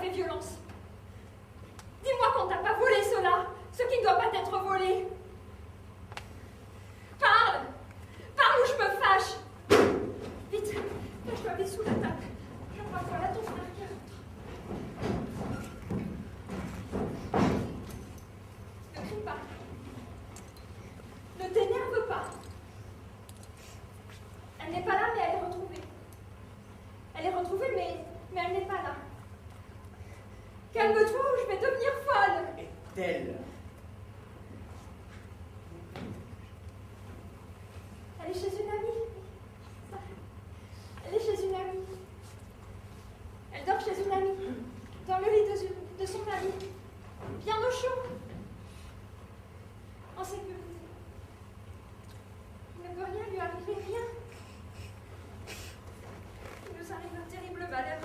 fait violence. Dis-moi qu'on t'a pas volé cela, ce qui ne doit pas être volé. Parle! Parle ou je me fâche! Vite, cache-toi vite sous la table. Je crois que voilà ton frère qui rentre. Ne crie pas. Ne t'énerve pas. Elle n'est pas là, mais elle est retrouvée. Elle est retrouvée, mais elle n'est pas là. Calme-toi ou je vais devenir folle. Est-elle? Elle est chez une amie. Elle est chez une amie. Elle dort chez une amie. Dans le lit de son amie. Bien au chaud. En sécurité. Il ne peut rien lui arriver, rien. Il nous arrive un terrible malheur.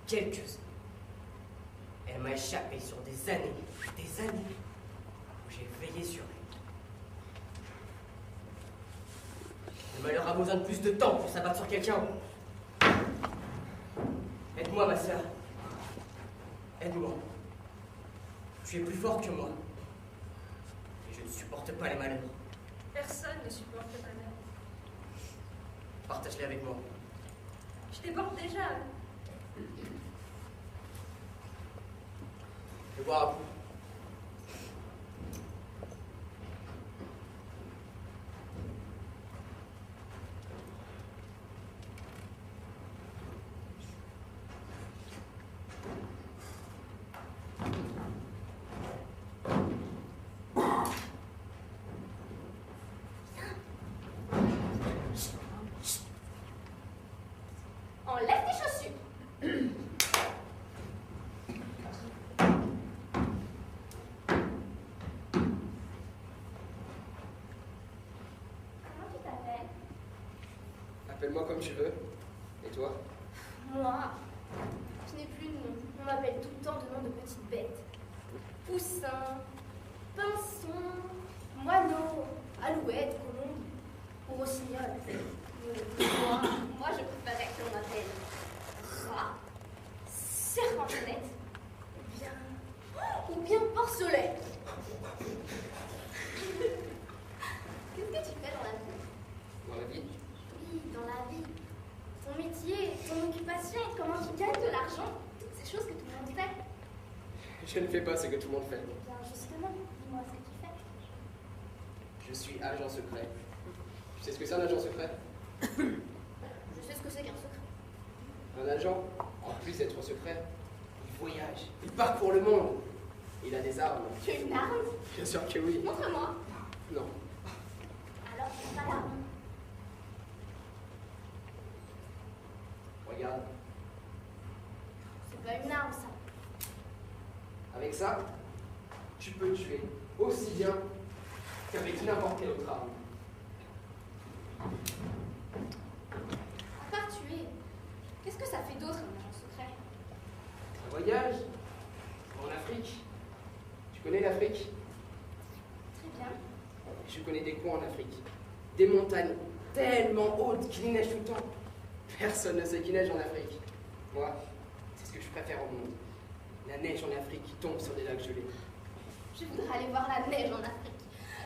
Quelques-uns. Elle m'a échappé sur des années, où j'ai veillé sur elle. Le malheur a besoin de plus de temps pour s'abattre sur quelqu'un. Aide-moi, ma sœur. Aide-moi. Tu es plus forte que moi. Et je ne supporte pas les malheurs. Personne ne supporte le malheur. Partage-les avec moi. Je déborde déjà. Je bois à bout. Enlève tes chaussures. Comment tu t'appelles? Appelle-moi comme tu veux. Et toi? Moi, je n'ai plus de nom. On m'appelle tout le temps de nom de petite bête. Poussin, pinson, moineau, alouette, colombe ou rossignol. Moi, je préférais que l'on m'appelle rat, serpentonnette, ou bien porcelet. Qu'est-ce que tu fais dans la vie? Dans la vie? Oui, dans la vie. Ton métier, ton occupation, comment tu gagnes de l'argent, toutes ces choses que tout le monde fait. Je ne fais pas ce que tout le monde fait. Eh bien, justement, dis-moi ce que tu fais. Je suis agent secret. Tu sais ce que c'est un agent secret? Je sais ce que c'est qu'un secret. Un agent, en plus d'être secret, il voyage, il parcourt le monde. Il a des armes. Tu as une arme? Bien sûr que oui. Montre-moi. Non. Alors, tu n'as pas l'arme. Regarde. C'est pas une arme, ça. Avec ça, tu peux tuer aussi bien qu'avec n'importe quelle autre arme. À part tuer, qu'est-ce que ça fait d'autre un agent secret? Un voyage en Afrique. Tu connais l'Afrique? Très bien. Je connais des coins en Afrique. Des montagnes tellement hautes qu'il neige tout le temps. Personne ne sait qu'il neige en Afrique. Moi, c'est ce que je préfère au monde. La neige en Afrique qui tombe sur des lacs gelés. Je voudrais aller voir la neige en Afrique.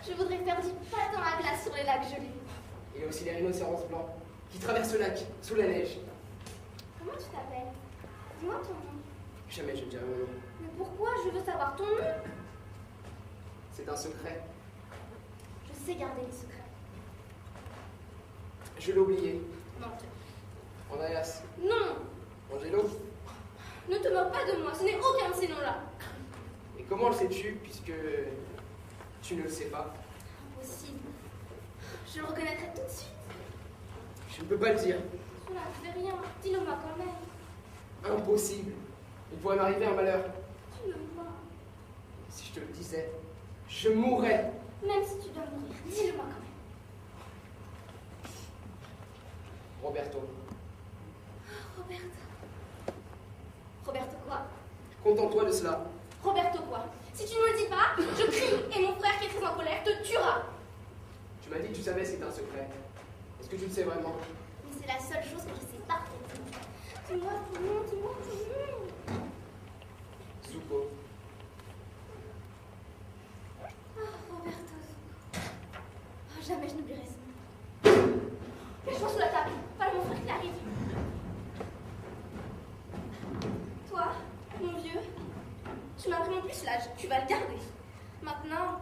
Je voudrais faire du patin à glace sur les lacs gelés. Il y a aussi les rhinocéros blancs qui traversent le lac sous la neige. Comment tu t'appelles? Dis-moi ton nom. Jamais je ne dirai mon nom. Mais pourquoi? Je veux savoir ton nom. C'est un secret. Je sais garder les secrets. Je l'ai oublié. Menteur. Andreas. Non, Angelo. ne te moque pas de moi, ce n'est aucun de ces noms-là. Et comment le sais-tu puisque tu ne le sais pas? Impossible. Je le reconnaîtrai tout de suite. Je ne peux pas le dire. Cela ne fait rien. Dis-le-moi quand même. Impossible. Il pourrait m'arriver un malheur. Dis-le-moi. Si je te le disais, je mourrais. Même si tu dois mourir, dis-le-moi quand même. Roberto. Roberto. Roberto quoi? Contente-toi de cela. Roberto quoi? Si tu ne me le dis pas, je crie et mon frère qui est très en colère te tuera. Tu m'as dit que tu savais c'était un secret. Est-ce que tu le sais vraiment? Mais c'est la seule chose que je sais parfaitement. Dis-moi ton nom, dis-moi ton nom. Zuko. Oh, Roberto Zuko. Oh, jamais je n'oublierai ça. Cache-moi sous la table. Voilà mon frère qui arrive. Toi, mon vieux, tu m'as pris mon plus l'âge. Tu vas le garder. Maintenant,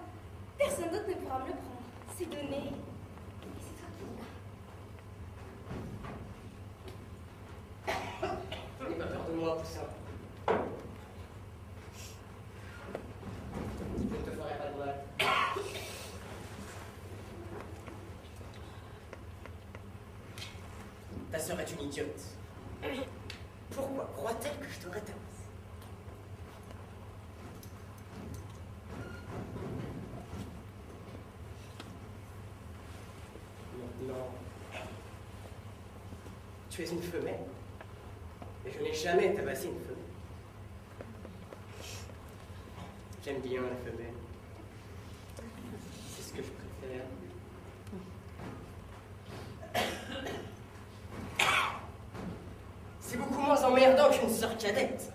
personne d'autre ne pourra me le prendre. C'est donné. Et c'est toi qui l'as. N'aie pas peur de moi, Poussin. Je ne te ferai pas de mal. Ta sœur est une idiote. Pourquoi croit-elle que je t'aurais tabassé? Maintenant, tu es une femelle. Et je n'ai jamais tabassé une femelle. J'aime bien la femelle. C'est ce que je préfère. C'est beaucoup moins emmerdant qu'une sœur cadette.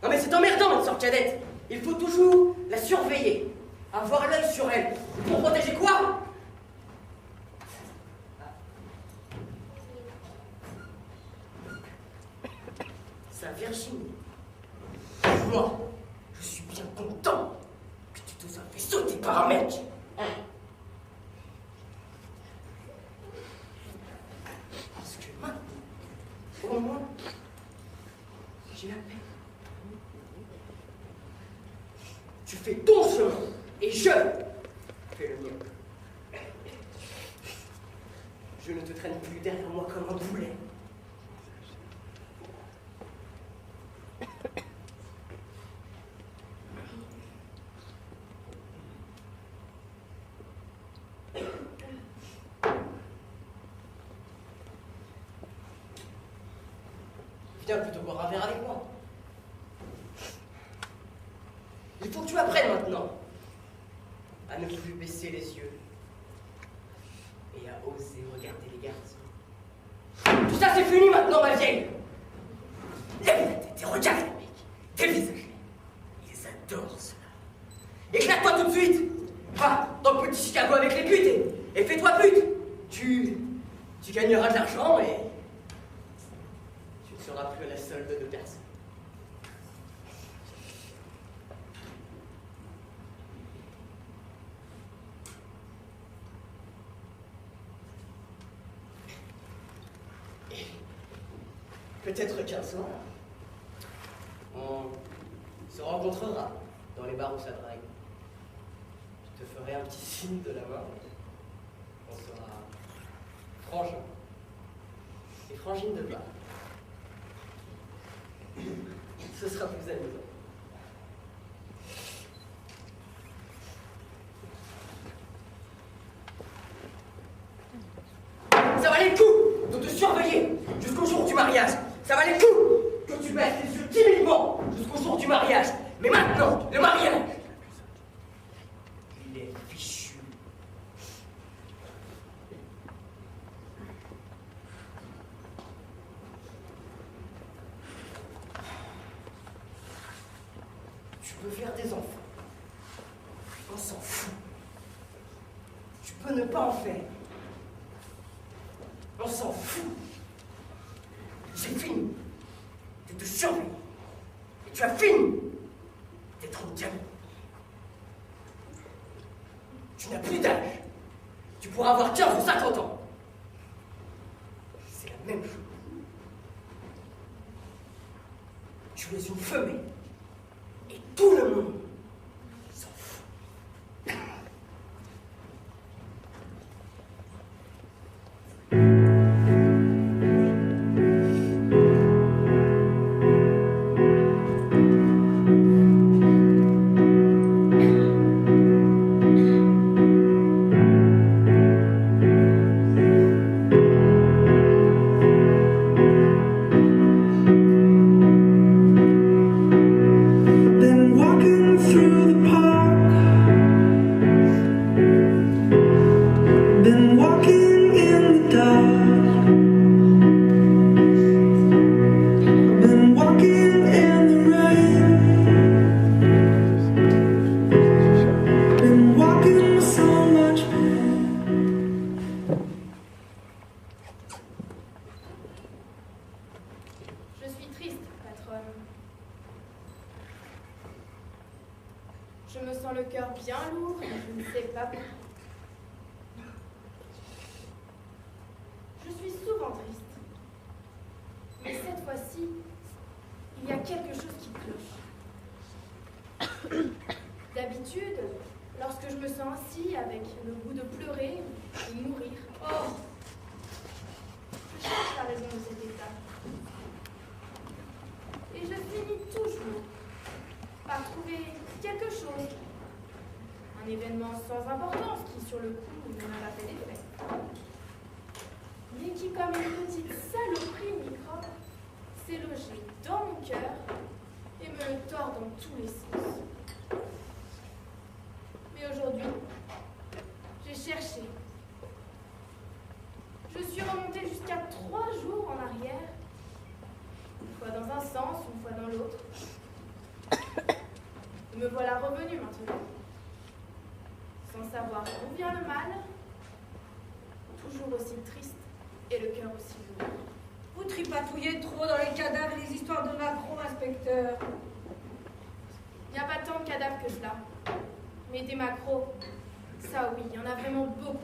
Non mais c'est emmerdant une sœur cadette. Il faut toujours la surveiller, avoir l'œil sur elle. Pour protéger quoi? Sa Virginie. Moi, je suis bien content que tu te sois fait sauter par un mec. Parce que maintenant, au moins, j'ai la paix. Tu fais ton chemin et je fais le mien. Je ne te traîne plus derrière moi comme un boulet. Viens plutôt boire un verre avec moi. Il faut que tu apprennes maintenant à ne plus baisser les yeux et à oser regarder les garçons. Tout ça c'est fini maintenant, ma vieille. Lève la tête et regarde les mecs, dévisage-les. Ils adorent cela. Éclate-toi tout de suite. Va dans le petit Chicago avec les putes et fais-toi pute. Tu gagneras de l'argent et tu ne seras plus à la solde de personne. Peut-être qu'un soir, on se rencontrera dans les bars où ça drague. Je te ferai un petit signe de la main. On sera frangin et frangine de bar. Ce sera plus amusant. Ça valait le coup de te surveiller jusqu'au jour du mariage. Ça valait le coup que tu baisses les yeux timidement jusqu'au jour du mariage. Mais maintenant, le mariage, il est fichu. Tu peux faire des enfants. On s'en fout. Tu peux ne pas en faire. On s'en fout. C'est fini de te surveiller. Et tu as fini d'être un gamin. Tu n'as plus d'âge. Tu pourras avoir 15 ou 50 ans. C'est la même chose. Tu es une femelle. Et tout le monde s'en fout. Been walking lorsque je me sens ainsi, avec le goût de pleurer ou de mourir, oh, je cherche la raison de cet état. Et je finis toujours par trouver quelque chose, un événement sans importance qui, sur le coup, ne m'a pas fait d'effet, mais qui, comme une petite saloperie microbe, s'est logé dans mon cœur et me le tord dans tous les sens. Mais aujourd'hui, j'ai cherché. Je suis remontée jusqu'à 3 jours en arrière, une fois dans un sens, une fois dans l'autre. Et me voilà revenue maintenant, sans savoir d'où vient le mal, toujours aussi triste et le cœur aussi lourd. Vous tripatouillez trop dans les cadavres et les histoires de Macron, inspecteur. Il n'y a pas tant de cadavres que cela. Mais des macros, ça oui, il y en a vraiment beaucoup.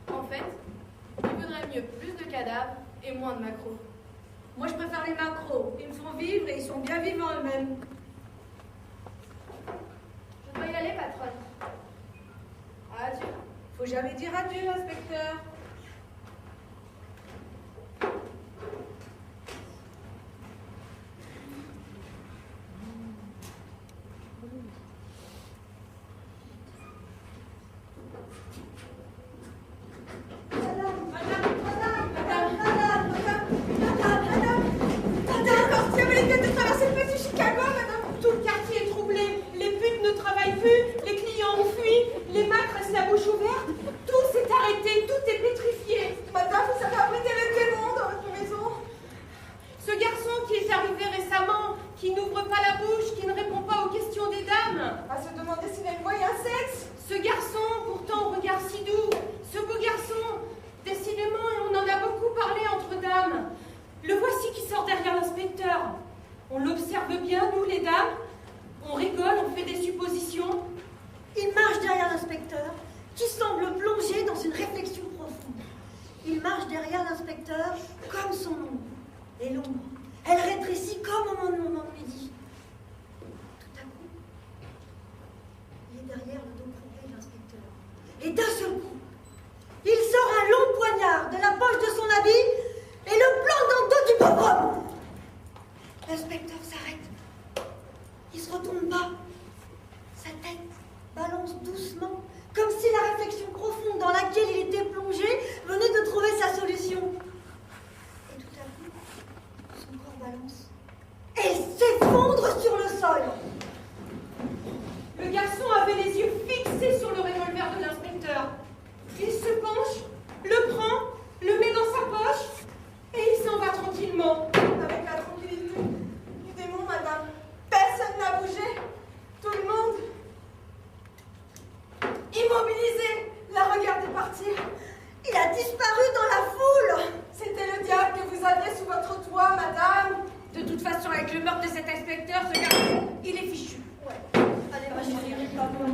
En fait, il vaudrait mieux plus de cadavres et moins de macros. Moi, je préfère les macros. Ils me font vivre et ils sont bien vivants eux-mêmes. Je dois y aller, patronne. Adieu. Faut jamais dire adieu, inspecteur. On l'observe bien, nous, les dames. On rigole, on fait des suppositions. Il marche derrière l'inspecteur, qui semble plongé dans une réflexion profonde. Il marche derrière l'inspecteur comme son ombre. Et l'ombre, elle rétrécit comme au moment de midi. Tout à coup, il est derrière le dos courbé de l'inspecteur. Et d'un seul coup, il sort un long poignard de la poche de son habit et le plante dans le dos du pauvre homme. L'inspecteur s'arrête. Il se retourne pas. Sa tête balance doucement, comme si la réflexion profonde dans laquelle il était plongé venait de trouver sa solution. Et tout à coup, son corps balance et s'effondre sur le sol. Le garçon avait les yeux fixés sur le revolver de l'inspecteur. Il se penche, le prend, le met dans sa poche et il s'en va tranquillement. Avec la tranquillité du démon, madame. Personne n'a bougé. Tout le monde, immobilisé, l'a regardé partir. Il a disparu dans la foule. C'était le diable que vous aviez sous votre toit, madame. De toute façon, avec le meurtre de cet inspecteur, ce garçon, il est fichu. Allez, va chérie, pas pour